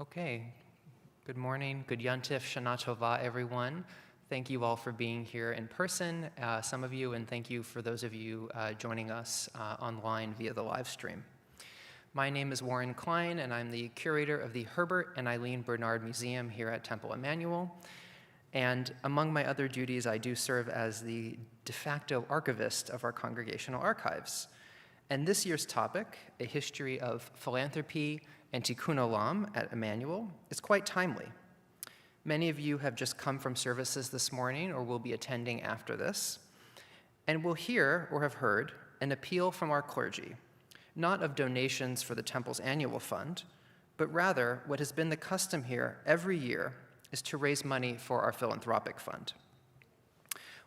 Okay, good morning, good yontif, shana tova, everyone. Thank you all for being here in person, some of you, and thank you for those of you joining us online via the live stream. My name is Warren Klein, and I'm the curator of the Herbert and Eileen Bernard Museum here at Temple Emanu-El. And among my other duties, I do serve as the de facto archivist of our congregational archives. And this year's topic, A History of Philanthropy and Tikkun Olam at Emanu-El, is quite timely. Many of you have just come from services this morning or will be attending after this, and will hear or have heard an appeal from our clergy, not of donations for the Temple's annual fund, but rather what has been the custom here every year is to raise money for our philanthropic fund.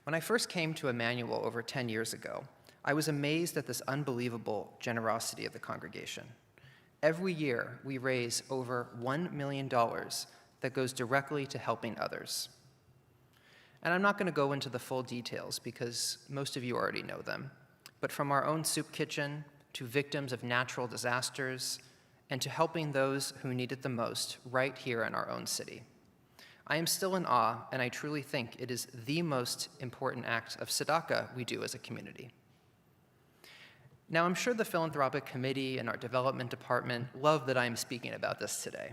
When I first came to Emanu-El over 10 years ago, I was amazed at this unbelievable generosity of the congregation. Every year, we raise over $1 million that goes directly to helping others. And I'm not going to go into the full details because most of you already know them, but from our own soup kitchen to victims of natural disasters and to helping those who need it the most right here in our own city. I am still in awe, and I truly think it is the most important act of tzedakah we do as a community. Now, I'm sure the Philanthropic Committee and our development department love that I am speaking about this today.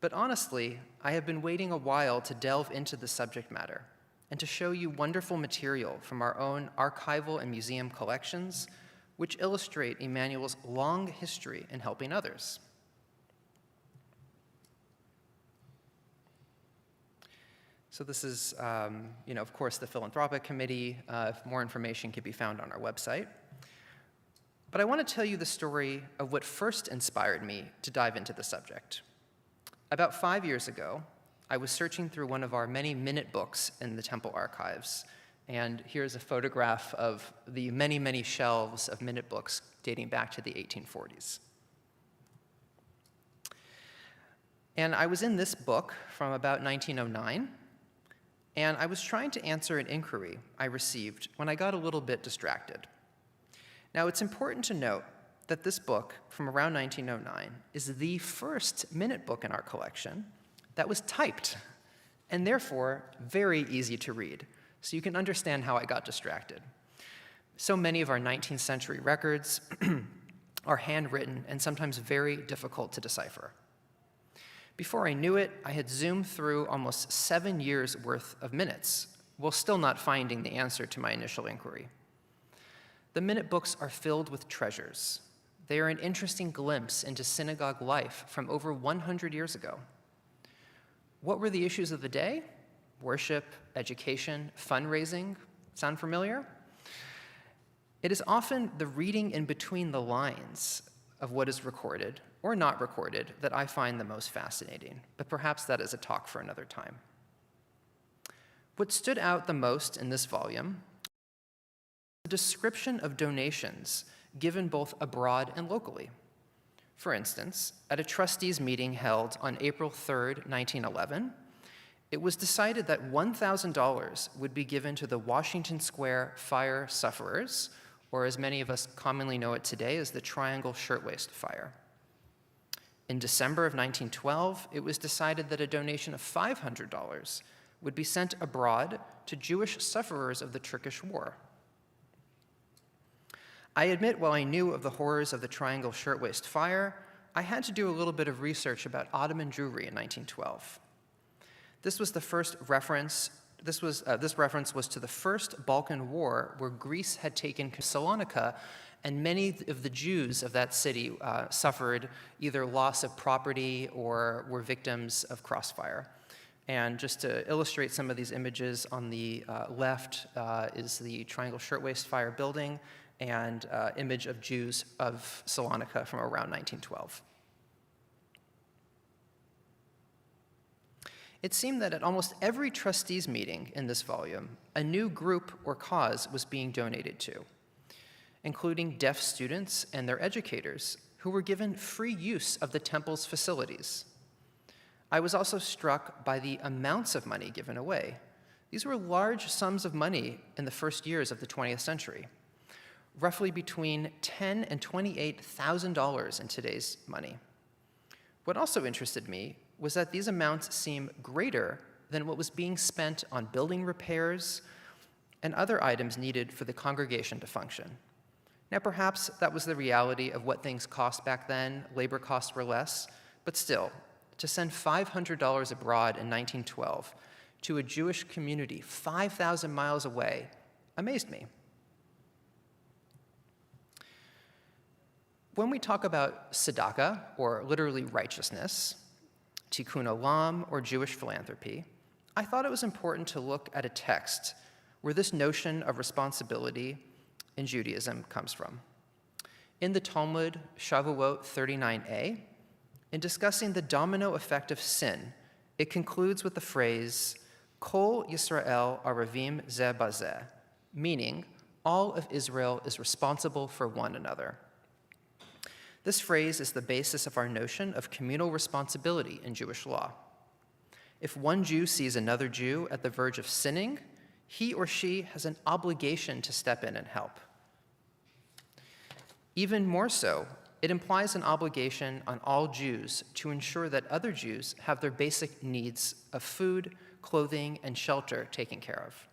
But honestly, I have been waiting a while to delve into the subject matter and to show you wonderful material from our own archival and museum collections, which illustrate Emanu-El's long history in helping others. So this is, of course, the Philanthropic Committee. More information can be found on our website. But I want to tell you the story of what first inspired me to dive into the subject. About 5 years ago, I was searching through one of our many minute books in the Temple archives, and here's a photograph of the many, many shelves of minute books dating back to the 1840s. And I was in this book from about 1909, and I was trying to answer an inquiry I received when I got a little bit distracted. Now, it's important to note that this book from around 1909 is the first minute book in our collection that was typed, and therefore very easy to read, so you can understand how I got distracted. So many of our 19th century records are handwritten and sometimes very difficult to decipher. Before I knew it, I had zoomed through almost 7 years' worth of minutes, while still not finding the answer to my initial inquiry. The minute books are filled with treasures. They are an interesting glimpse into synagogue life from over 100 years ago. What were the issues of the day? Worship, education, fundraising. Sound familiar? It is often the reading in between the lines of what is recorded or not recorded that I find the most fascinating, but perhaps that is a talk for another time. What stood out the most in this volume, a description of donations given both abroad and locally. For instance, at a trustees meeting held on April 3rd, 1911, it was decided that $1,000 would be given to the Washington Square fire sufferers, or as many of us commonly know it today as the Triangle Shirtwaist Fire. In December of 1912, it was decided that a donation of $500 would be sent abroad to Jewish sufferers of the Turkish War. I admit, while I knew of the horrors of the Triangle Shirtwaist Fire, I had to do a little bit of research about Ottoman Jewry in 1912. This reference was to the First Balkan War, where Greece had taken Salonika, and many of the Jews of that city suffered either loss of property or were victims of crossfire. And just to illustrate some of these images, on the left is the Triangle Shirtwaist Fire building, and image of Jews of Salonika from around 1912. It seemed that at almost every trustees meeting in this volume, a new group or cause was being donated to, including deaf students and their educators who were given free use of the temple's facilities. I was also struck by the amounts of money given away. These were large sums of money in the first years of the 20th century. Roughly between $10,000 and $28,000 in today's money. What also interested me was that these amounts seem greater than what was being spent on building repairs and other items needed for the congregation to function. Now, perhaps that was the reality of what things cost back then. Labor costs were less, but still, to send $500 abroad in 1912 to a Jewish community 5,000 miles away amazed me. When we talk about tzedakah, or literally righteousness, tikkun olam, or Jewish philanthropy, I thought it was important to look at a text where this notion of responsibility in Judaism comes from. In the Talmud, Shavuot 39a, in discussing the domino effect of sin, it concludes with the phrase, Kol Yisrael aravim ze bazeh, meaning all of Israel is responsible for one another. This phrase is the basis of our notion of communal responsibility in Jewish law. If one Jew sees another Jew at the verge of sinning, he or she has an obligation to step in and help. Even more so, it implies an obligation on all Jews to ensure that other Jews have their basic needs of food, clothing, and shelter taken care of.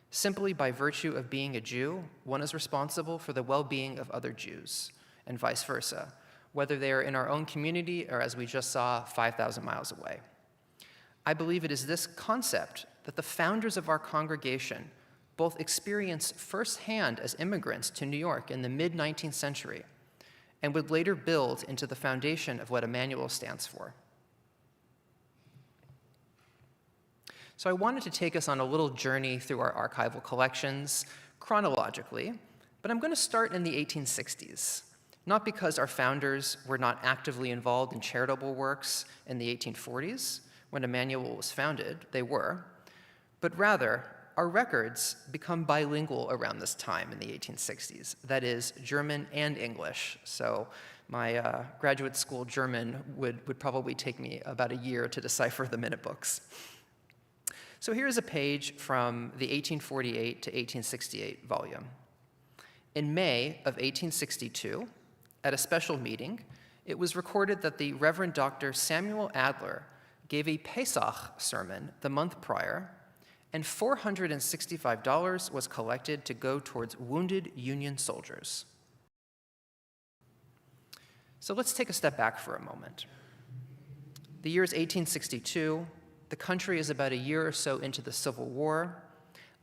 Simply by virtue of being a Jew, one is responsible for the well-being of other Jews, and vice versa, whether they are in our own community or, as we just saw, 5,000 miles away. I believe it is this concept that the founders of our congregation both experienced firsthand as immigrants to New York in the mid-19th century and would later build into the foundation of what Emanu-El stands for. So I wanted to take us on a little journey through our archival collections chronologically, but I'm going to start in the 1860s, not because our founders were not actively involved in charitable works in the 1840s, when Emanu-El was founded, they were, but rather, our records become bilingual around this time in the 1860s, that is, German and English. So my graduate school German would probably take me about a year to decipher the minute books. So here's a page from the 1848 to 1868 volume. In May of 1862, at a special meeting, it was recorded that the Reverend Dr. Samuel Adler gave a Pesach sermon the month prior, and $465 was collected to go towards wounded Union soldiers. So let's take a step back for a moment. The year is 1862. The country is about a year or so into the Civil War.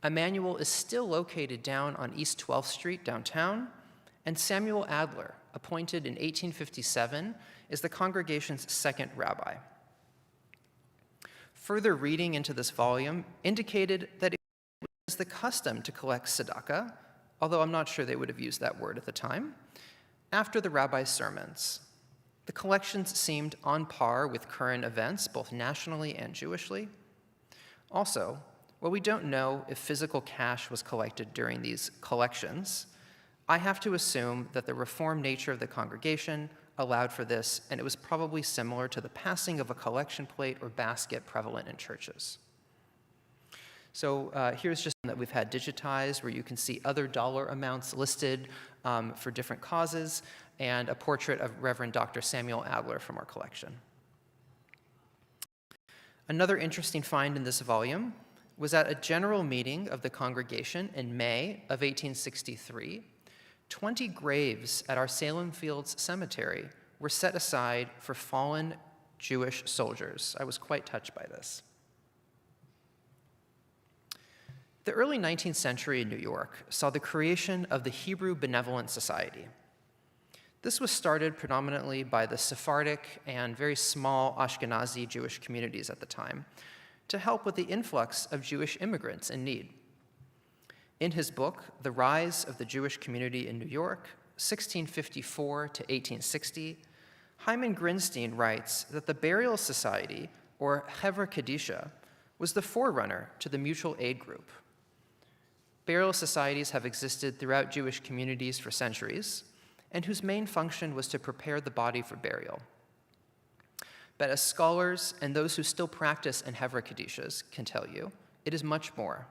Emanu-El is still located down on East 12th Street downtown, and Samuel Adler, appointed in 1857, is the congregation's second rabbi. Further reading into this volume indicated that it was the custom to collect tzedakah, although I'm not sure they would have used that word at the time, after the rabbi's sermons. The collections seemed on par with current events, both nationally and Jewishly. Also, while we don't know if physical cash was collected during these collections, I have to assume that the reformed nature of the congregation allowed for this, and it was probably similar to the passing of a collection plate or basket prevalent in churches. So here's just one that we've had digitized, where you can see other dollar amounts listed for different causes, and a portrait of Reverend Dr. Samuel Adler from our collection. Another interesting find in this volume was at a general meeting of the congregation in May of 1863, 20 graves at our Salem Fields Cemetery were set aside for fallen Jewish soldiers. I was quite touched by this. The early 19th century in New York saw the creation of the Hebrew Benevolent Society. This was started predominantly by the Sephardic and very small Ashkenazi Jewish communities at the time to help with the influx of Jewish immigrants in need. In his book, The Rise of the Jewish Community in New York, 1654 to 1860, Hyman Grinstein writes that the Burial Society, or Hevra Kadisha, was the forerunner to the mutual aid group. Burial societies have existed throughout Jewish communities for centuries, and whose main function was to prepare the body for burial. But as scholars and those who still practice in Hevra Kadishas can tell you, it is much more.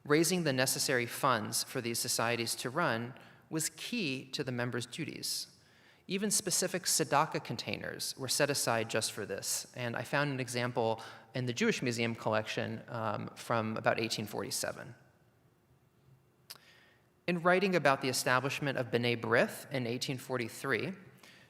Raising the necessary funds for these societies to run was key to the members' duties. Even specific tzedakah containers were set aside just for this. And I found an example in the Jewish Museum collection from about 1847. In writing about the establishment of B'nai B'rith in 1843,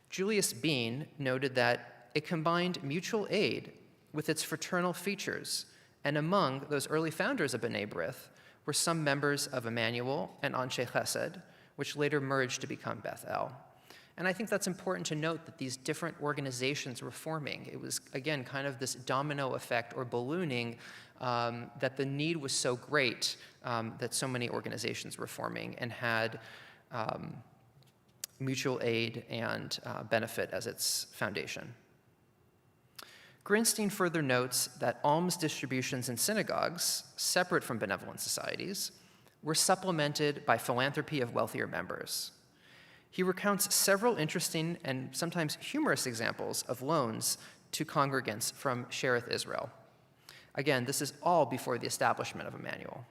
Julius Bean noted that it combined mutual aid with its fraternal features, and among those early founders of B'nai B'rith were some members of Emanu-El and Anshe Chesed, which later merged to become Beth-El. And I think that's important to note that these different organizations were forming. It was, again, kind of this domino effect or ballooning that the need was so great that so many organizations were forming and had mutual aid and benefit as its foundation. Grinstein further notes that alms distributions in synagogues, separate from benevolent societies, were supplemented by philanthropy of wealthier members. He recounts several interesting and sometimes humorous examples of loans to congregants from Shereth Israel. Again, this is all before the establishment of Emanu-El.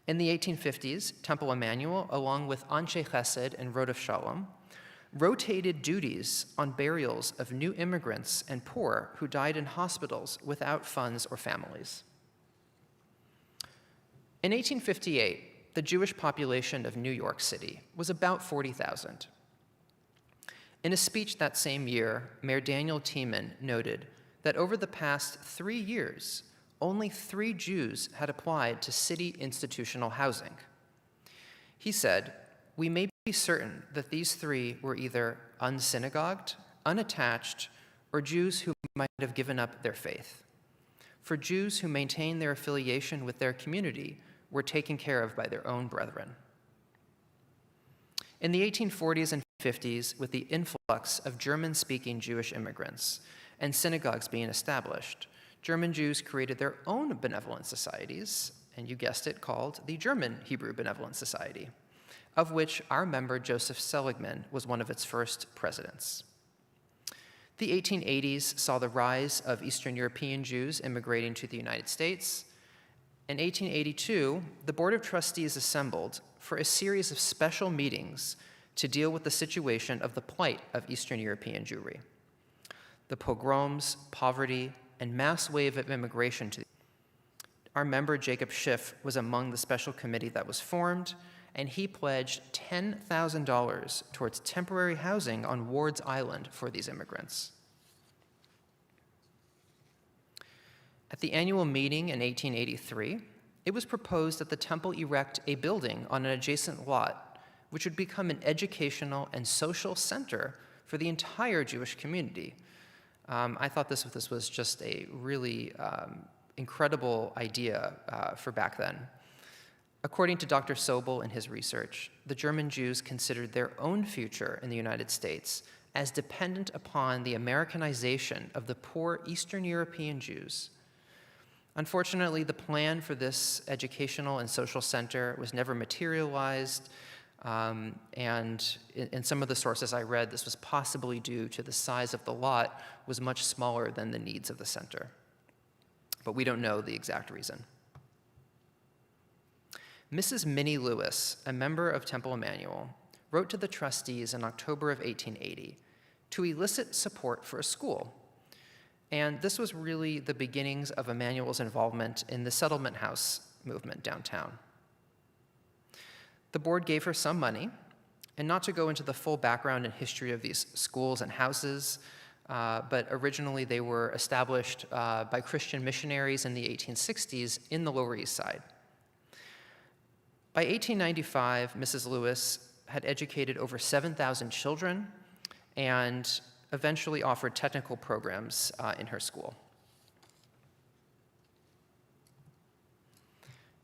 In the 1850s, Temple Emanu-El, along with Anshe Chesed and Rodef Shalom, rotated duties on burials of new immigrants and poor who died in hospitals without funds or families. In 1858, the Jewish population of New York City was about 40,000. In a speech that same year, Mayor Daniel Tiemann noted that over the past 3 years, only 3 Jews had applied to city institutional housing. He said, "We may be certain that these 3 were either unsynagogued, unattached, or Jews who might have given up their faith. For Jews who maintain their affiliation with their community were taken care of by their own brethren." In the 1840s and 50s, with the influx of German-speaking Jewish immigrants and synagogues being established, German Jews created their own benevolent societies, and you guessed it, called the German Hebrew Benevolent Society, of which our member Joseph Seligman was one of its first presidents. The 1880s saw the rise of Eastern European Jews immigrating to the United States. In 1882, the Board of Trustees assembled for a series of special meetings to deal with the situation of the plight of Eastern European Jewry. The pogroms, poverty, and mass wave of immigration to our member Jacob Schiff was among the special committee that was formed, and he pledged $10,000 towards temporary housing on Ward's Island for these immigrants. At the annual meeting in 1883, it was proposed that the temple erect a building on an adjacent lot, which would become an educational and social center for the entire Jewish community. I thought this was just a really incredible idea for back then. According to Dr. Sobel in his research, the German Jews considered their own future in the United States as dependent upon the Americanization of the poor Eastern European Jews. Unfortunately, the plan for this educational and social center was never materialized, and in some of the sources I read, this was possibly due to the size of the lot was much smaller than the needs of the center. But we don't know the exact reason. Mrs. Minnie Lewis, a member of Temple Emanu-El, wrote to the trustees in October of 1880 to elicit support for a school. And this was really the beginnings of Emanu-El's involvement in the settlement house movement downtown. The board gave her some money, and not to go into the full background and history of these schools and houses, but originally they were established by Christian missionaries in the 1860s in the Lower East Side. By 1895, Mrs. Lewis had educated over 7,000 children and eventually offered technical programs in her school.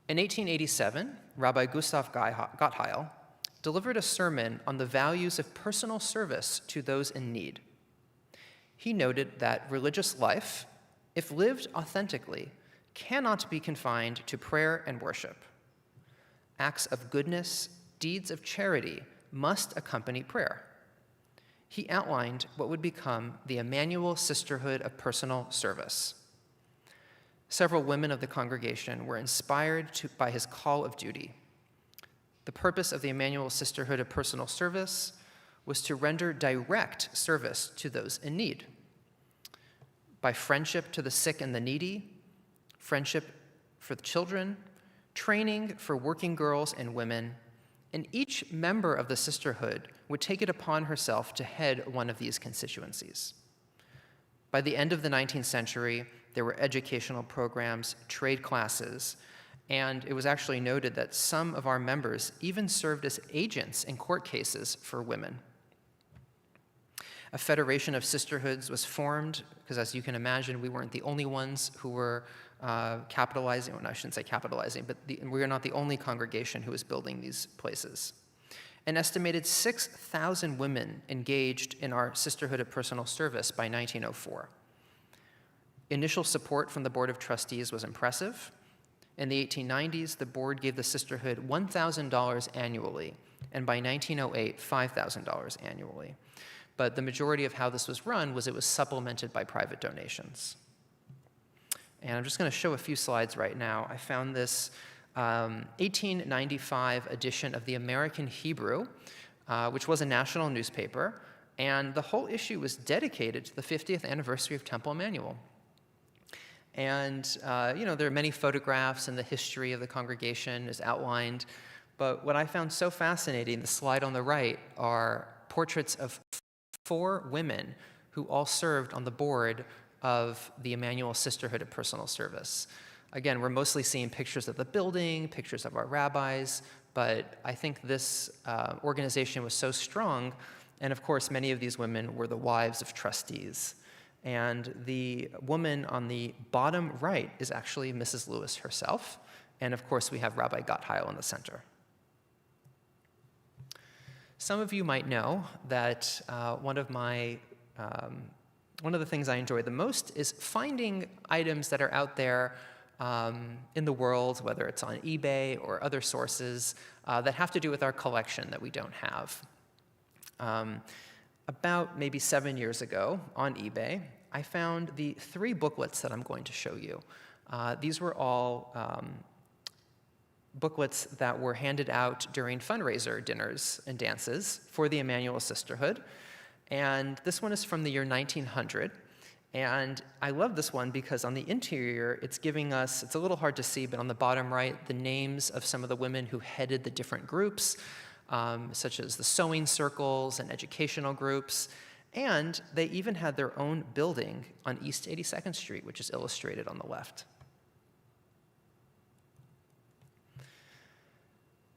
In 1887, Rabbi Gustav Gottheil delivered a sermon on the values of personal service to those in need. He noted that religious life, if lived authentically, cannot be confined to prayer and worship. Acts of goodness, deeds of charity must accompany prayer. He outlined what would become the Emanu-El Sisterhood of Personal Service. Several women of the congregation were inspired by his call of duty. The purpose of the Emanu-El Sisterhood of Personal Service was to render direct service to those in need by friendship to the sick and the needy, friendship for the children, training for working girls and women, and each member of the sisterhood would take it upon herself to head one of these constituencies. By the end of the 19th century, there were educational programs, trade classes, and it was actually noted that some of our members even served as agents in court cases for women. A federation of sisterhoods was formed, because as you can imagine, we weren't the only ones who were capitalizing, well, I shouldn't say capitalizing, but we are not the only congregation who was building these places. An estimated 6,000 women engaged in our Sisterhood of Personal Service by 1904. Initial support from the Board of Trustees was impressive. In the 1890s, the board gave the sisterhood $1,000 annually, and by 1908, $5,000 annually. But the majority of how this was run was it was supplemented by private donations. And I'm just going to show a few slides right now. I found this 1895 edition of the American Hebrew, which was a national newspaper, and the whole issue was dedicated to the 50th anniversary of Temple Emanu-El. And there are many photographs, and the history of the congregation is outlined. But what I found so fascinating, the slide on the right, are portraits of 4 women who all served on the board of the Emanu-El Sisterhood of Personal Service. Again, we're mostly seeing pictures of the building, pictures of our rabbis, but I think this organization was so strong, and of course, many of these women were the wives of trustees. And the woman on the bottom right is actually Mrs. Lewis herself, and of course, we have Rabbi Gottheil in the center. Some of you might know that one of the things I enjoy the most is finding items that are out there in the world, whether it's on eBay or other sources, that have to do with our collection that we don't have. About maybe 7 years ago on eBay, I found the 3 booklets that I'm going to show you. These were all booklets that were handed out during fundraiser dinners and dances for the Emanu-El Sisterhood. And this one is from the year 1900. And I love this one because on the interior, it's giving us, it's a little hard to see, but on the bottom right, the names of some of the women who headed the different groups, such as the sewing circles and educational groups. And they even had their own building on East 82nd Street, which is illustrated on the left.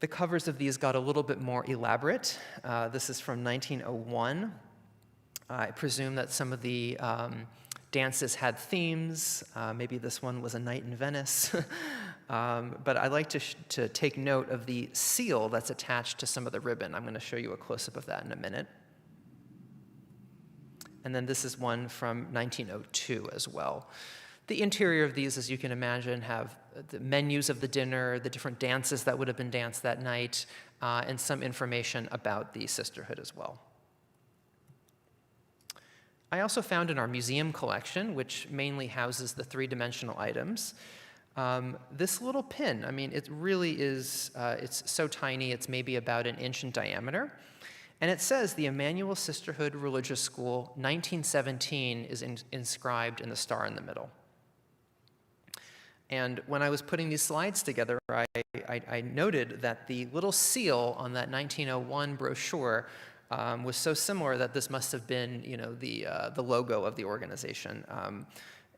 The covers of these got a little bit more elaborate. This is from 1901. I presume that some of the dances had themes. Maybe this one was a night in Venice. But I like to take note of the seal that's attached to some of the ribbon. I'm going to show you a close-up of that in a minute. And then this is one from 1902 as well. The interior of these, as you can imagine, have the menus of the dinner, the different dances that would have been danced that night, and some information about the sisterhood as well. I also found in our museum collection, which mainly houses the 3-dimensional items, this little pin. I mean, it really is, it's so tiny, it's maybe about 1 inch in diameter. And it says the Emanu-El Sisterhood Religious School, 1917, is inscribed in the star in the middle. And when I was putting these slides together, I noted that the little seal on that 1901 brochure was so similar that this must have been, the logo of the organization.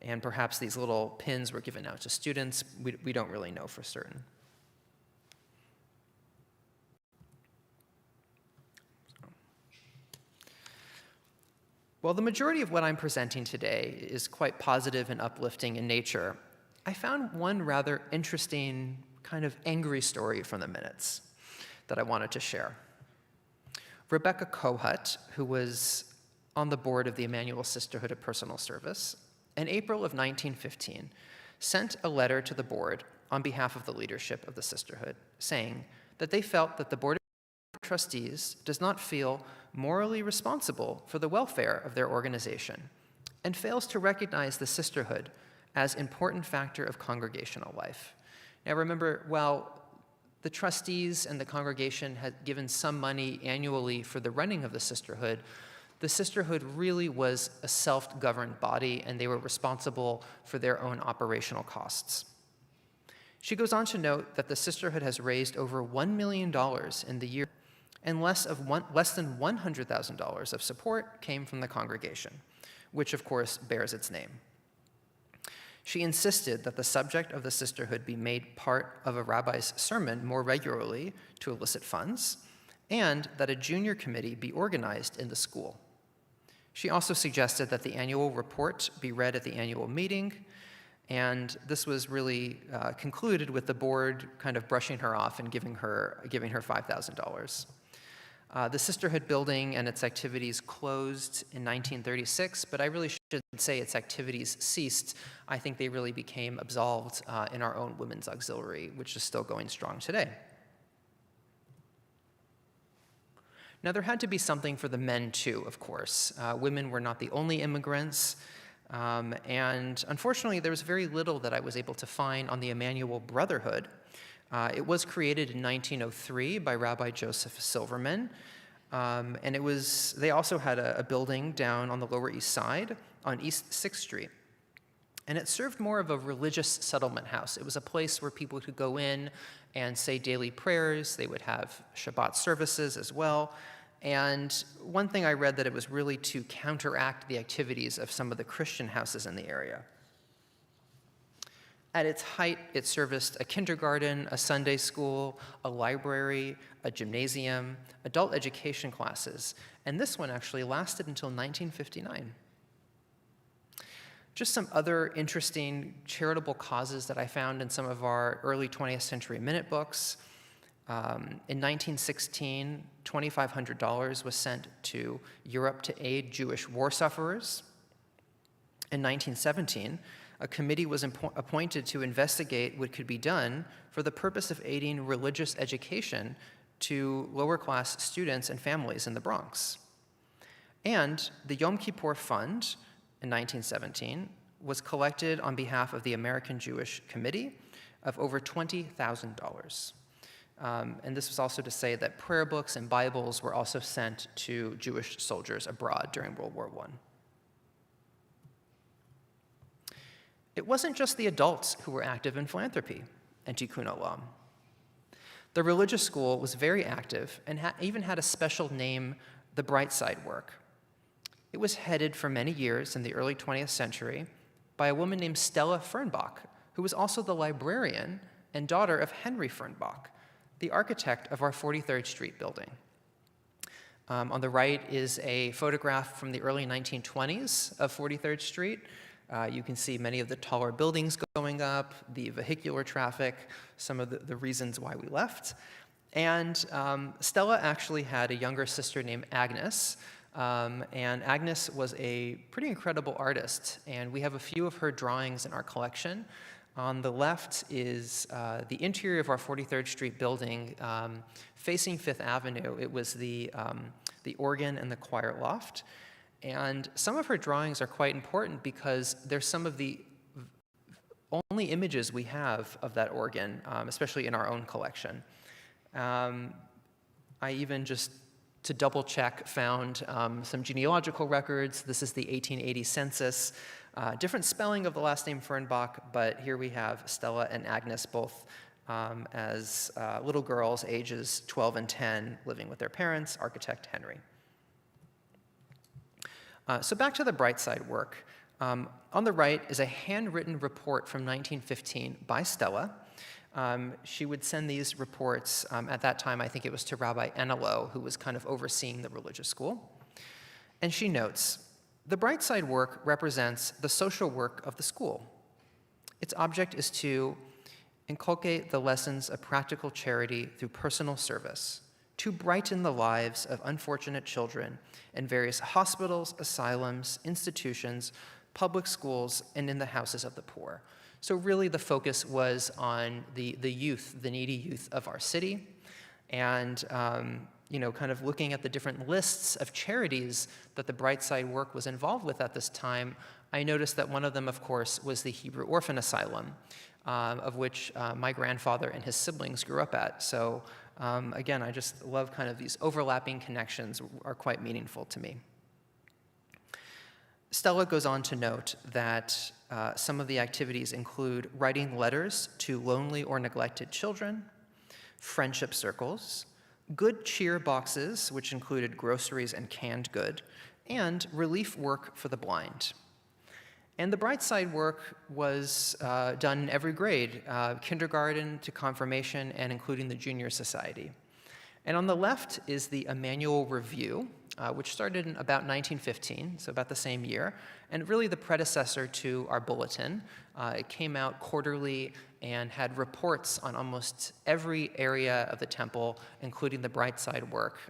And perhaps these little pins were given out to students. We don't really know for certain. While the majority of what I'm presenting today is quite positive and uplifting in nature, I found one rather interesting, kind of angry story from the minutes that I wanted to share. Rebecca Kohut, who was on the board of the Emanu-El Sisterhood of Personal Service, in April of 1915, sent a letter to the board on behalf of the leadership of the sisterhood, saying that they felt that the Board of Trustees does not feel morally responsible for the welfare of their organization and fails to recognize the sisterhood as an important factor of congregational life. Now remember, while The trustees and the congregation had given some money annually for the running of the sisterhood. The sisterhood really was a self-governed body, and they were responsible for their own operational costs. She goes on to note that the sisterhood has raised over $1 million in the year, and less than $100,000 of support came from the congregation, which of course bears its name. She insisted that the subject of the sisterhood be made part of a rabbi's sermon more regularly to elicit funds, and that a junior committee be organized in the school. She also suggested that the annual report be read at the annual meeting, and this was really concluded with the board kind of brushing her off and giving her $5,000. The sisterhood building and its activities closed in 1936, but I really should say its activities ceased. I think they really became absolved in our own women's auxiliary, which is still going strong today. Now, there had to be something for the men, too, of course. Women were not the only immigrants, and unfortunately, there was very little that I was able to find on the Emanu-El Brotherhood. It was created in 1903 by Rabbi Joseph Silverman, and they also had a building down on the Lower East Side on East 6th Street. And it served more of a religious settlement house. It was a place where people could go in and say daily prayers. They would have Shabbat services as well. And one thing I read that it was really to counteract the activities of some of the Christian houses in the area. At its height, it serviced a kindergarten, a Sunday school, a library, a gymnasium, adult education classes, and this one actually lasted until 1959. Just some other interesting charitable causes that I found in some of our early 20th century minute books. In 1916, $2,500 was sent to Europe to aid Jewish war sufferers. In 1917, a committee was appointed to investigate what could be done for the purpose of aiding religious education to lower-class students and families in the Bronx. And the Yom Kippur Fund in 1917 was collected on behalf of the American Jewish Committee of over $20,000. And this was also to say that prayer books and Bibles were also sent to Jewish soldiers abroad during World War I. It wasn't just the adults who were active in philanthropy and Tikkun Olam. The religious school was very active and even had a special name, the Bright Side Work. It was headed for many years in the early 20th century by a woman named Stella Fernbach, who was also the librarian and daughter of Henry Fernbach, the architect of our 43rd Street building. On the right is a photograph from the early 1920s of 43rd Street. You can see many of the taller buildings going up, the vehicular traffic, some of the reasons why we left. And Stella actually had a younger sister named Agnes, and Agnes was a pretty incredible artist, and we have a few of her drawings in our collection. On the left is the interior of our 43rd Street building facing Fifth Avenue. It was the organ and the choir loft. And some of her drawings are quite important because they're some of the only images we have of that organ, especially in our own collection. I even just, to double check, found some genealogical records. This is the 1880 census. Different spelling of the last name Fernbach, but here we have Stella and Agnes both as little girls, ages 12 and 10, living with their parents, architect Henry. So back to the Bright Side Work. On the right is a handwritten report from 1915 by Stella. She would send these reports, at that time I think it was to Rabbi Emanu-El, who was kind of overseeing the religious school. And she notes, the Bright Side Work represents the social work of the school. Its object is to inculcate the lessons of practical charity through personal service, to brighten the lives of unfortunate children in various hospitals, asylums, institutions, public schools, and in the houses of the poor. So really the focus was on the youth, the needy youth of our city. And kind of looking at the different lists of charities that the Brightside work was involved with at this time, I noticed that one of them, of course, was the Hebrew Orphan Asylum, of which my grandfather and his siblings grew up at. So again, I just love kind of these overlapping connections are quite meaningful to me. Stella goes on to note that some of the activities include writing letters to lonely or neglected children, friendship circles, good cheer boxes, which included groceries and canned good, and relief work for the blind. And the Brightside work was done in every grade, kindergarten to confirmation, and including the Junior Society. And on the left is the Emanu-El Review, which started in about 1915, so about the same year, and really the predecessor to our bulletin. It came out quarterly and had reports on almost every area of the temple, including the Brightside work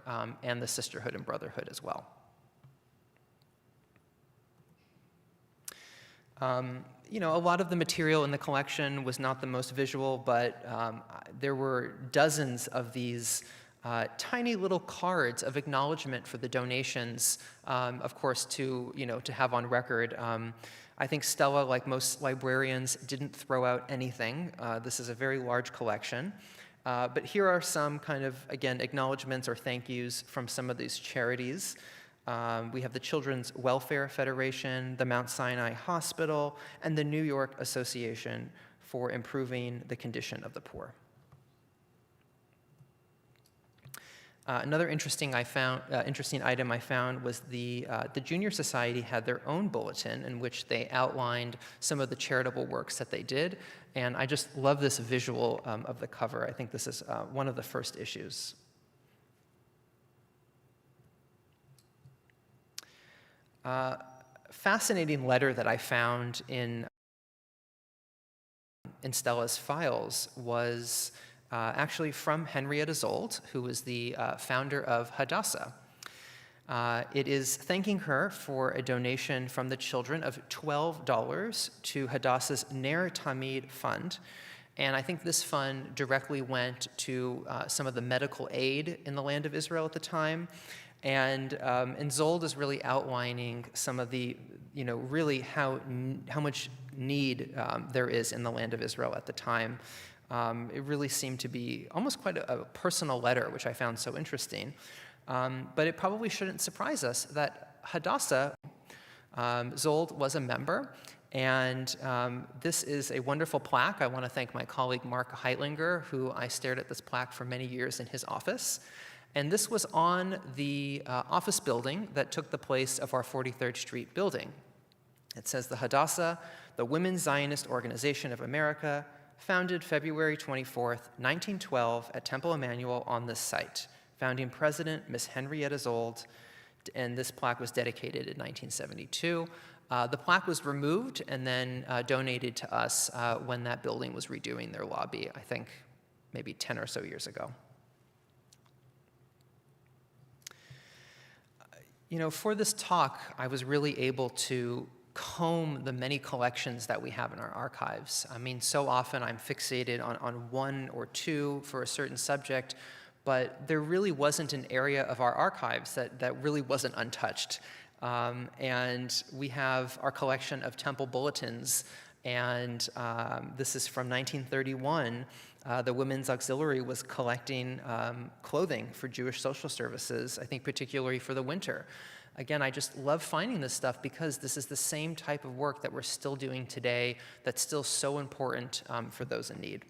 and the sisterhood and brotherhood as well. A lot of the material in the collection was not the most visual, but there were dozens of these tiny little cards of acknowledgement for the donations, of course, to have on record. I think Stella, like most librarians, didn't throw out anything. This is a very large collection. But here are some kind of, again, acknowledgements or thank yous from some of these charities. We have the Children's Welfare Federation, the Mount Sinai Hospital, and the New York Association for Improving the Condition of the Poor. Another interesting item I found was the Junior Society had their own bulletin in which they outlined some of the charitable works that they did, and I just love this visual of the cover. I think this is one of the first issues. Fascinating letter that I found in Stella's files was actually from Henrietta Zold, who was the founder of Hadassah. It is thanking her for a donation from the children of $12 to Hadassah's Ner Tamid fund. And I think this fund directly went to some of the medical aid in the land of Israel at the time. And Zold is really outlining some of the, really how much need there is in the land of Israel at the time. It really seemed to be almost quite a personal letter, which I found so interesting. But it probably shouldn't surprise us that Hadassah, Zold was a member, and this is a wonderful plaque. I want to thank my colleague Mark Heitlinger, who I stared at this plaque for many years in his office. And this was on the office building that took the place of our 43rd Street building. It says, the Hadassah, the Women's Zionist Organization of America, founded February 24th, 1912 at Temple Emanu-El on this site. Founding president, Miss Henrietta Zold, and this plaque was dedicated in 1972. The plaque was removed and then donated to us when that building was redoing their lobby, I think maybe 10 or so years ago. For this talk, I was really able to comb the many collections that we have in our archives. I mean, so often I'm fixated on one or two for a certain subject, but there really wasn't an area of our archives that really wasn't untouched. And we have our collection of temple bulletins, and this is from 1931. The Women's Auxiliary was collecting clothing for Jewish social services, I think particularly for the winter. Again, I just love finding this stuff because this is the same type of work that we're still doing today that's still so important for those in need.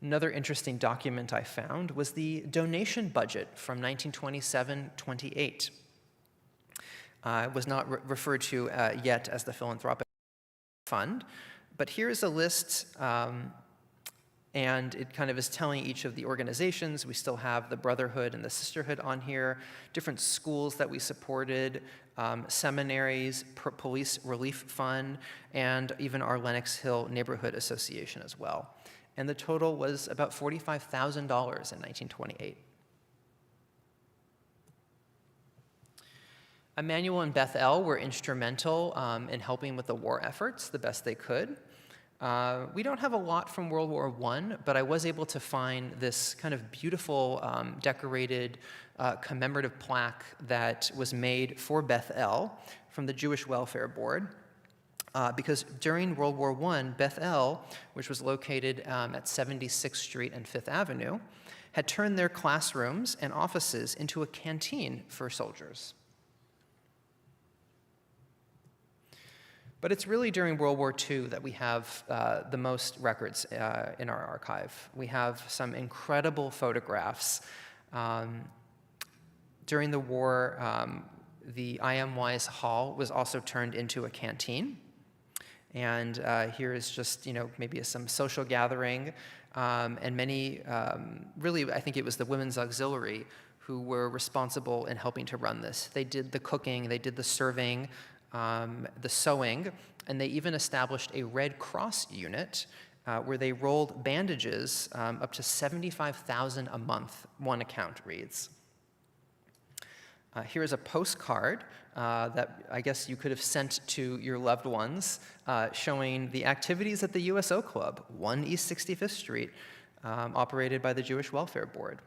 Another interesting document I found was the donation budget from 1927-28. It was not referred to yet as the philanthropic fund, but here's a list, and it kind of is telling each of the organizations. We still have the Brotherhood and the Sisterhood on here, different schools that we supported, seminaries, Police Relief Fund, and even our Lenox Hill Neighborhood Association as well. And the total was about $45,000 in 1928. Emanu-El and Beth-El were instrumental in helping with the war efforts the best they could. We don't have a lot from World War I, but I was able to find this kind of beautiful decorated commemorative plaque that was made for Beth-El from the Jewish Welfare Board. Because during World War I, Beth-El, which was located at 76th Street and 5th Avenue, had turned their classrooms and offices into a canteen for soldiers. But it's really during World War II that we have the most records in our archive. We have some incredible photographs. During the war, the I.M. Wise Hall was also turned into a canteen. And here is just, maybe some social gathering, and many, really, I think it was the Women's Auxiliary who were responsible in helping to run this. They did the cooking, they did the serving, the sewing, and they even established a Red Cross unit where they rolled bandages up to 75,000 a month, one account reads. Here is a postcard that I guess you could have sent to your loved ones showing the activities at the USO Club, 1 East 65th Street, operated by the Jewish Welfare Board.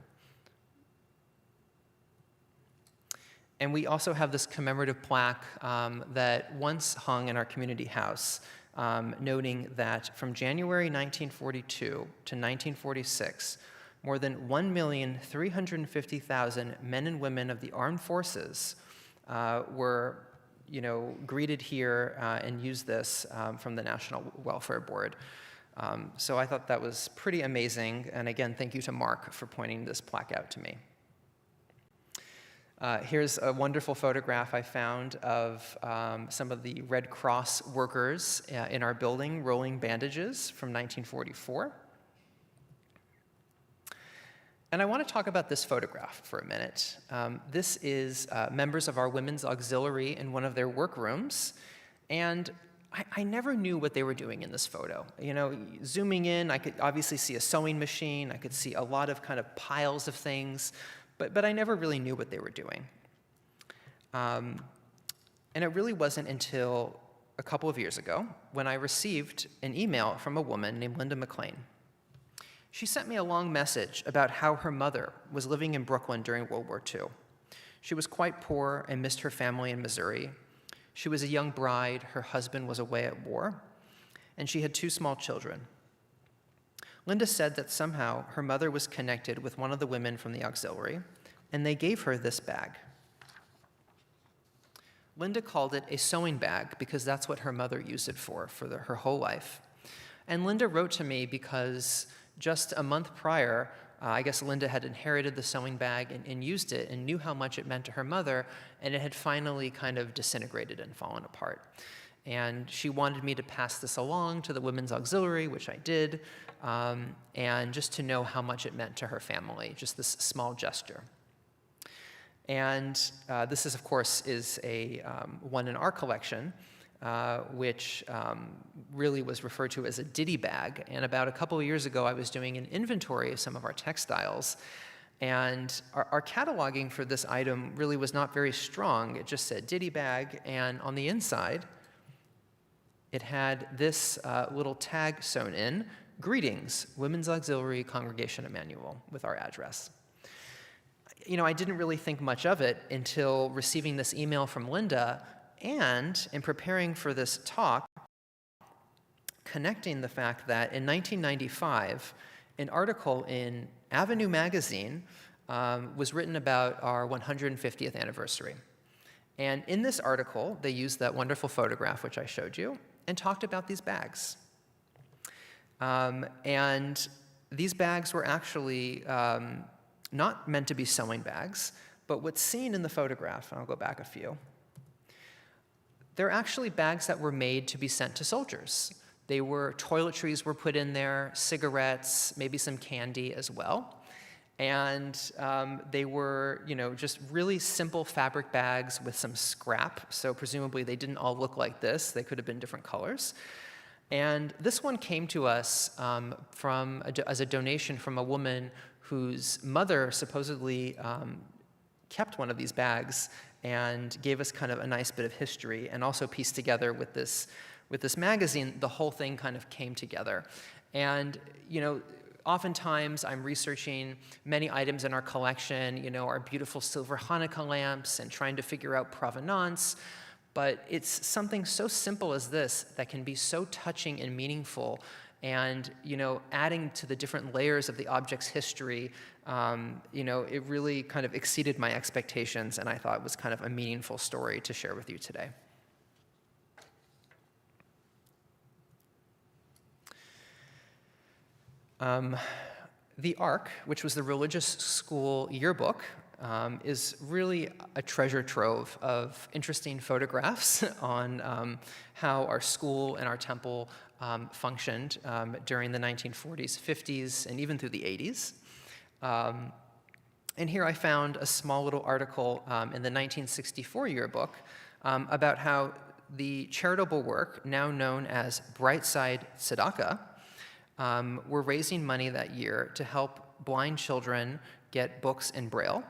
And we also have this commemorative plaque that once hung in our community house, noting that from January 1942 to 1946, more than 1,350,000 men and women of the armed forces were, greeted here and used this from the National Welfare Board. So I thought that was pretty amazing. And again, thank you to Mark for pointing this plaque out to me. Here's a wonderful photograph I found of some of the Red Cross workers in our building rolling bandages from 1944. And I want to talk about this photograph for a minute. This is members of our Women's Auxiliary in one of their workrooms, and I never knew what they were doing in this photo. Zooming in, I could obviously see a sewing machine, I could see a lot of kind of piles of things, but I never really knew what they were doing. And it really wasn't until a couple of years ago when I received an email from a woman named Linda McLean. She sent me a long message about how her mother was living in Brooklyn during World War II. She was quite poor and missed her family in Missouri. She was a young bride, her husband was away at war, and she had 2 small children. Linda said that somehow her mother was connected with one of the women from the auxiliary, and they gave her this bag. Linda called it a sewing bag because that's what her mother used it for her whole life. And Linda wrote to me because just a month prior, I guess Linda had inherited the sewing bag and used it and knew how much it meant to her mother, and it had finally kind of disintegrated and fallen apart. And she wanted me to pass this along to the Women's Auxiliary, which I did, and just to know how much it meant to her family, just this small gesture. And this is, of course, a one in our collection, which really was referred to as a ditty bag. And about a couple of years ago, I was doing an inventory of some of our textiles, and our cataloging for this item really was not very strong. It just said ditty bag, and on the inside, it had this little tag sewn in, "Greetings, Women's Auxiliary Congregation Emanu-El," with our address. I didn't really think much of it until receiving this email from Linda, and in preparing for this talk, connecting the fact that in 1995, an article in Avenue magazine was written about our 150th anniversary. And in this article, they used that wonderful photograph, which I showed you, and talked about these bags. And these bags were actually not meant to be sewing bags, but what's seen in the photograph, and I'll go back a few, they're actually bags that were made to be sent to soldiers. Toiletries were put in there, cigarettes, maybe some candy as well. And they were, just really simple fabric bags with some scrap. So presumably they didn't all look like this. They could have been different colors. And this one came to us as a donation from a woman whose mother supposedly kept one of these bags and gave us kind of a nice bit of history, and also pieced together with this with this magazine, the whole thing kind of came together. And, oftentimes I'm researching many items in our collection, our beautiful silver Hanukkah lamps, and trying to figure out provenance. But it's something so simple as this that can be so touching and meaningful, and adding to the different layers of the object's history, it really kind of exceeded my expectations, and I thought it was kind of a meaningful story to share with you today. The Ark, which was the religious school yearbook, is really a treasure trove of interesting photographs on how our school and our temple functioned during the 1940s, 50s, and even through the 80s. And here I found a small little article in the 1964 yearbook about how the charitable work, now known as Brightside Tzedakah, were raising money that year to help blind children get books in Braille.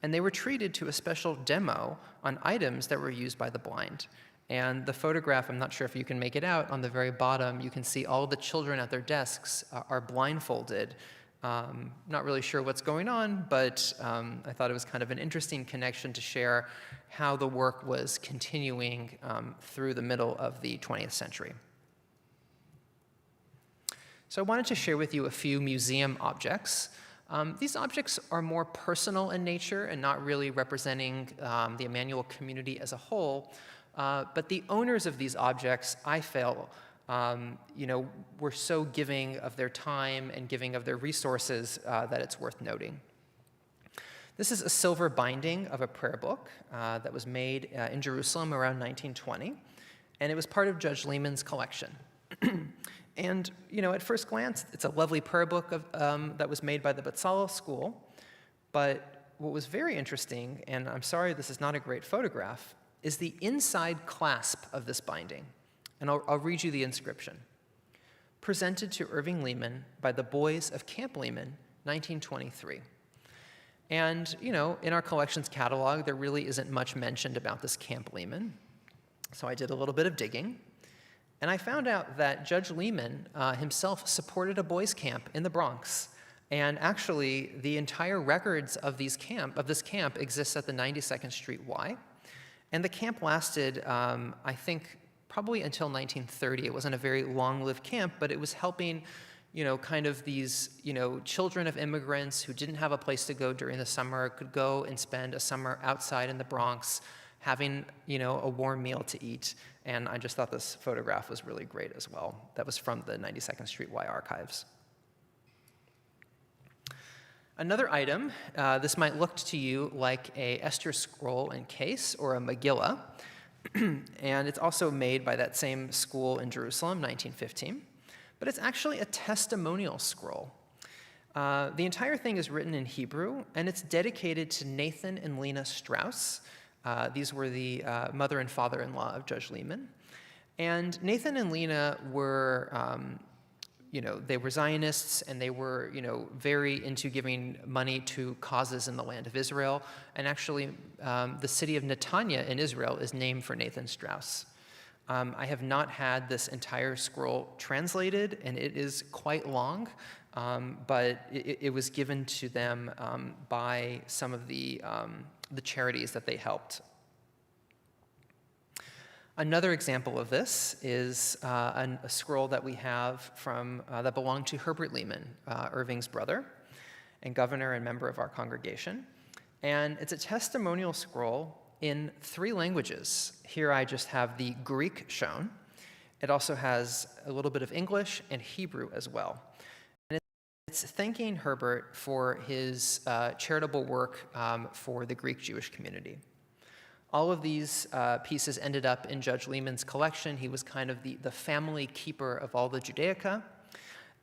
And they were treated to a special demo on items that were used by the blind. And the photograph, I'm not sure if you can make it out, on the very bottom, you can see all the children at their desks are blindfolded. Not really sure what's going on, but I thought it was kind of an interesting connection to share how the work was continuing through the middle of the 20th century. So I wanted to share with you a few museum objects. These objects are more personal in nature and not really representing the Emanu-El community as a whole, but the owners of these objects, I feel, were so giving of their time and giving of their resources that it's worth noting. This is a silver binding of a prayer book that was made in Jerusalem around 1920, and it was part of Judge Lehman's collection. And, at first glance, it's a lovely prayer book that was made by the Bezalel School. But what was very interesting, and I'm sorry this is not a great photograph, is the inside clasp of this binding. And I'll read you the inscription. Presented to Irving Lehman by the boys of Camp Lehman, 1923. And, in our collections catalog, there really isn't much mentioned about this Camp Lehman. So I did a little bit of digging. And I found out that Judge Lehman himself supported a boys' camp in the Bronx. And actually, the entire records of this camp exists at the 92nd Street Y. And the camp lasted, I think, probably until 1930. It wasn't a very long-lived camp, but it was helping, kind of these, children of immigrants who didn't have a place to go during the summer could go and spend a summer outside in the Bronx, having, a warm meal to eat. And I just thought this photograph was really great as well. That was from the 92nd Street Y archives. Another item, this might look to you like a Esther scroll and case or a Megillah. And it's also made by that same school in Jerusalem, 1915. But it's actually a testimonial scroll. The entire thing is written in Hebrew, and it's dedicated to Nathan and Lena Strauss. These were the mother and father-in-law of Judge Lehman. And Nathan and Lena were, they were Zionists, and they were, very into giving money to causes in the land of Israel. And actually, the city of Netanya in Israel is named for Nathan Strauss. I have not had this entire scroll translated, and it is quite long, but it was given to them by some of the charities that they helped. Another example of this is a scroll that we have from that belonged to Herbert Lehman, Irving's brother and governor and member of our congregation. And it's a testimonial scroll in 3 languages. Here I just have the Greek shown. It also has a little bit of English and Hebrew as well. And it's thanking Herbert for his charitable work for the Greek Jewish community. All of these pieces ended up in Judge Lehman's collection. He was kind of the family keeper of all the Judaica.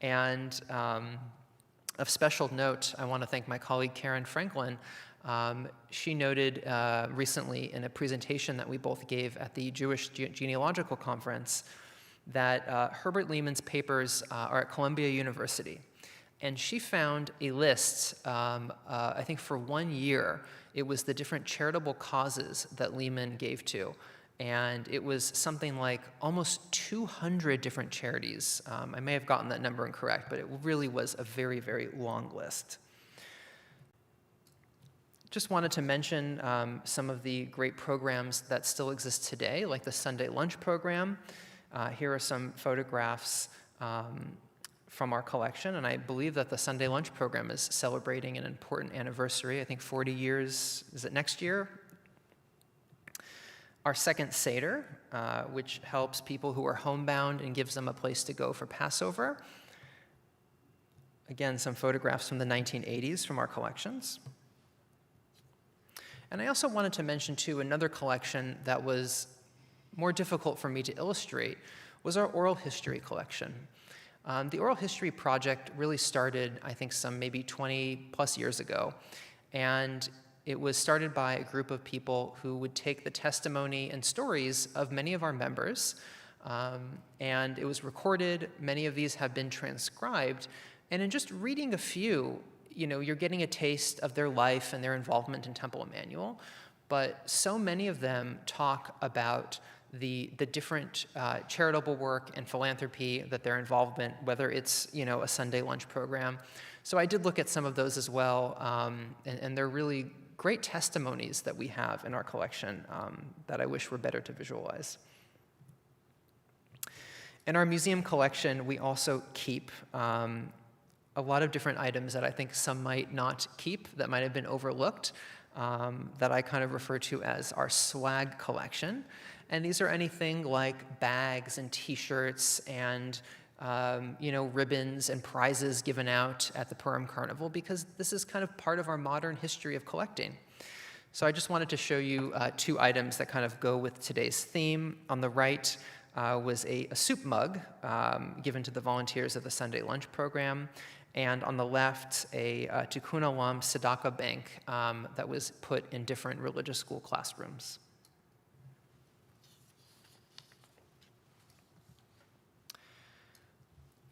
And of special note, I want to thank my colleague Karen Franklin. She noted recently in a presentation that we both gave at the Jewish Genealogical Conference that Herbert Lehman's papers are at Columbia University. And she found a list, I think for 1 year, it was the different charitable causes that Lehman gave to. And it was something like almost 200 different charities. I may have gotten that number incorrect, but it really was a very, very long list. Just wanted to mention some of the great programs that still exist today, like the Sunday Lunch program. Here are some photographs from our collection, and I believe that the Sunday Lunch program is celebrating an important anniversary. I think 40 years, is it next year? Our second Seder, which helps people who are homebound and gives them a place to go for Passover. Again, some photographs from the 1980s from our collections. And I also wanted to mention, too, another collection that was more difficult for me to illustrate was our oral history collection. The oral history project really started, I think, some maybe 20 plus years ago. And it was started by a group of people who would take the testimony and stories of many of our members, and it was recorded. Many of these have been transcribed. And in just reading a few, you're getting a taste of their life and their involvement in Temple Emanu-El, but so many of them talk about the different charitable work and philanthropy that they're involved in, whether it's a Sunday lunch program. So I did look at some of those as well, and they're really great testimonies that we have in our collection that I wish were better to visualize. In our museum collection, we also keep a lot of different items that I think some might not keep, that might have been overlooked, that I kind of refer to as our swag collection. And these are anything like bags and T-shirts and ribbons and prizes given out at the Purim Carnival, because this is kind of part of our modern history of collecting. So I just wanted to show you two items that kind of go with today's theme. On the right was a soup mug given to the volunteers of the Sunday Lunch program. And on the left, a Tikkun Olam Tzedakah bank that was put in different religious school classrooms.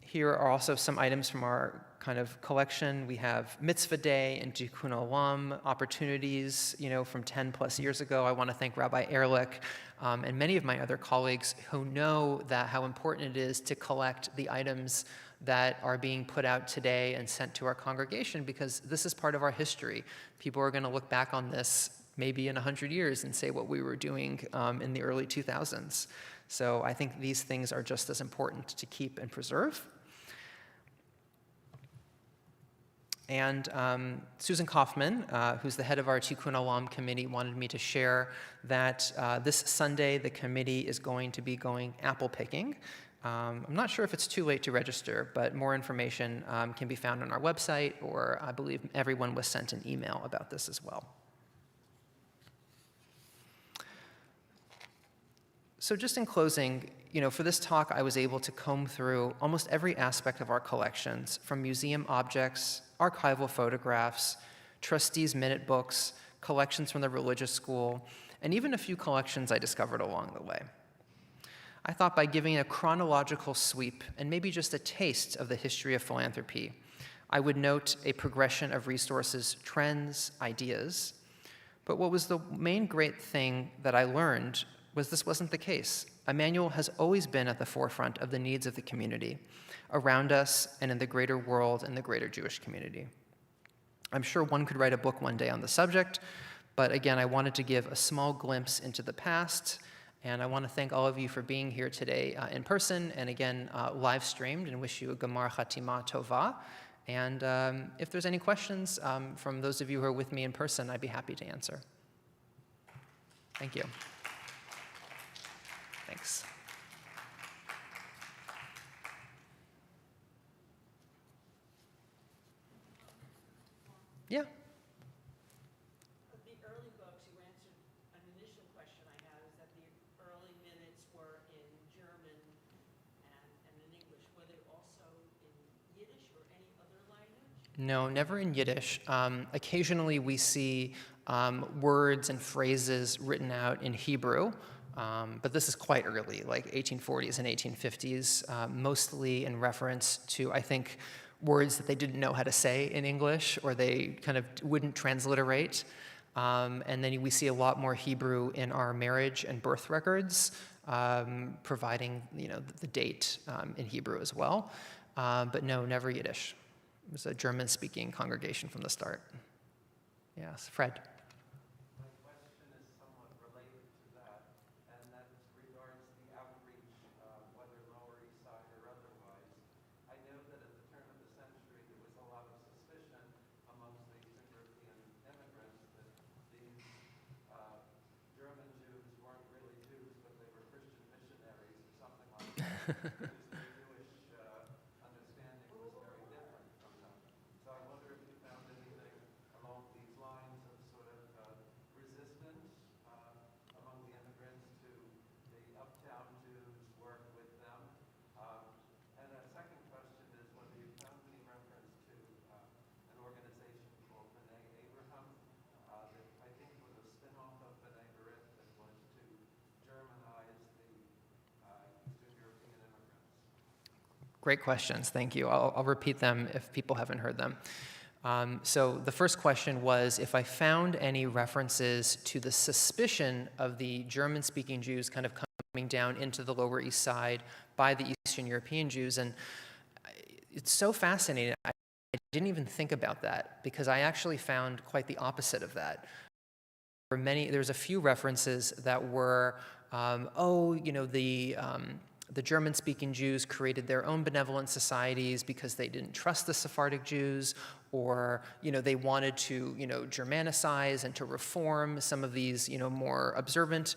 Here are also some items from our kind of collection. We have Mitzvah Day and Tikkun Olam opportunities, from 10 plus years ago. I want to thank Rabbi Ehrlich and many of my other colleagues who know that how important it is to collect the items that are being put out today and sent to our congregation, because this is part of our history. People are going to look back on this maybe in 100 years and say what we were doing in the early 2000s. So I think these things are just as important to keep and preserve. And Susan Kaufman, who's the head of our Tikkun Olam committee, wanted me to share that this Sunday the committee is going to be going apple picking. I'm not sure if it's too late to register, but more information can be found on our website, or I believe everyone was sent an email about this as well. So just in closing, for this talk, I was able to comb through almost every aspect of our collections, from museum objects, archival photographs, trustees' minute books, collections from the religious school, and even a few collections I discovered along the way. I thought by giving a chronological sweep and maybe just a taste of the history of philanthropy, I would note a progression of resources, trends, ideas. But what was the main great thing that I learned was this wasn't the case. Emanu-El has always been at the forefront of the needs of the community, around us and in the greater world and the greater Jewish community. I'm sure one could write a book one day on the subject, but again, I wanted to give a small glimpse into the past, and I want to thank all of you for being here today in person, and again, live streamed, and wish you a Gemar Chatima Tova. And if there's any questions from those of you who are with me in person, I'd be happy to answer. Thank you. Thanks. Yeah. The early books, you answered an initial question I had, is that the early minutes were in German and in English. Were they also in Yiddish or any other language? No, never in Yiddish. Occasionally we see words and phrases written out in Hebrew, but this is quite early, like 1840s and 1850s, mostly in reference to, I think, words that they didn't know how to say in English, or they kind of wouldn't transliterate. And then we see a lot more Hebrew in our marriage and birth records, providing the date in Hebrew as well. But no, never Yiddish. It was a German-speaking congregation from the start. Yes, Fred. My question is somewhat related to that, and that regards the outreach, whether Lower East Side or otherwise. I know that at the turn of the century, there was a lot of suspicion amongst the Eastern European immigrants that these German Jews weren't really Jews, but they were Christian missionaries or something like that. Because their Jewish understanding was very different from them. So I wonder if you found anything along these lines of sort of resistance among the immigrants to the uptown Jews, work with them. And a second question is whether you found any reference to an organization called B'nai Abraham that I think was a spin-off of B'nai B'rith that was to Germanize the Eastern European immigrants. Great questions, thank you. I'll repeat them if people haven't heard them. So the first question was if I found any references to the suspicion of the German-speaking Jews kind of coming down into the Lower East Side by the Eastern European Jews. And it's so fascinating. I didn't even think about that because I actually found quite the opposite of that. There's a few references that were, the German-speaking Jews created their own benevolent societies because they didn't trust the Sephardic Jews, or they wanted to Germanicize and to reform some of these more observant.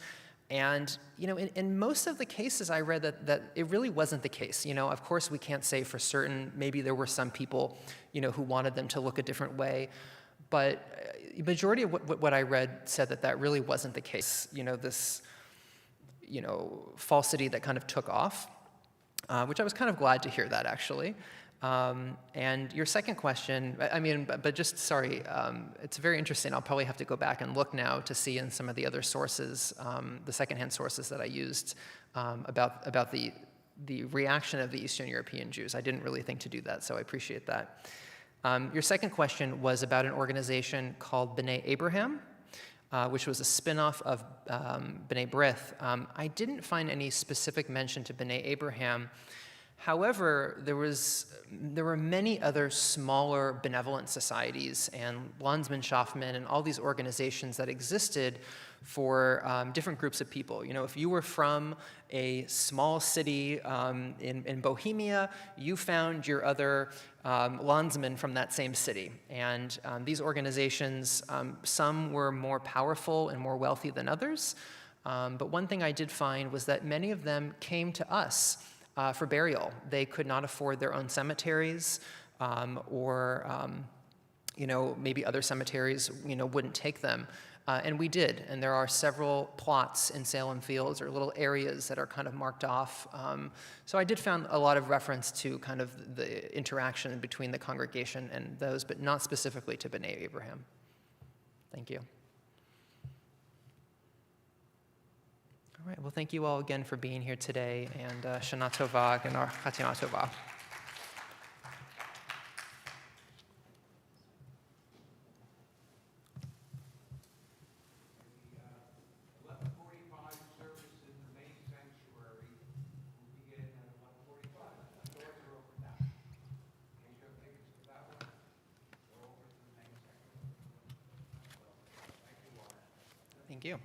And in most of the cases I read that it really wasn't the case. Of course we can't say for certain. Maybe there were some people who wanted them to look a different way, but the majority of what I read said that really wasn't the case. This falsity that kind of took off, which I was kind of glad to hear that, actually. And your second question, it's very interesting. I'll probably have to go back and look now to see in some of the other sources, the secondhand sources that I used about the reaction of the Eastern European Jews. I didn't really think to do that, so I appreciate that. Your second question was about an organization called B'nai Abraham, which was a spin-off of B'nai B'rith. I didn't find any specific mention to B'nai Abraham. However, there were many other smaller benevolent societies and Landsmannschaften and all these organizations that existed for different groups of people. If you were from a small city in Bohemia, you found your other landsmen from that same city. And these organizations, some were more powerful and more wealthy than others. But one thing I did find was that many of them came to us for burial. They could not afford their own cemeteries, or maybe other cemeteries wouldn't take them. And we did, and there are several plots in Salem Fields or little areas that are kind of marked off. So I did find a lot of reference to kind of the interaction between the congregation and those, but not specifically to B'nai Abraham. Thank you. All right, well, thank you all again for being here today, and Shana Tova and Chatima Tova. 11:45 service in the main sanctuary will begin at 11:45. The doors are open now. Can you have tickets for that one? Go over to the main sanctuary. Thank you all. Thank you.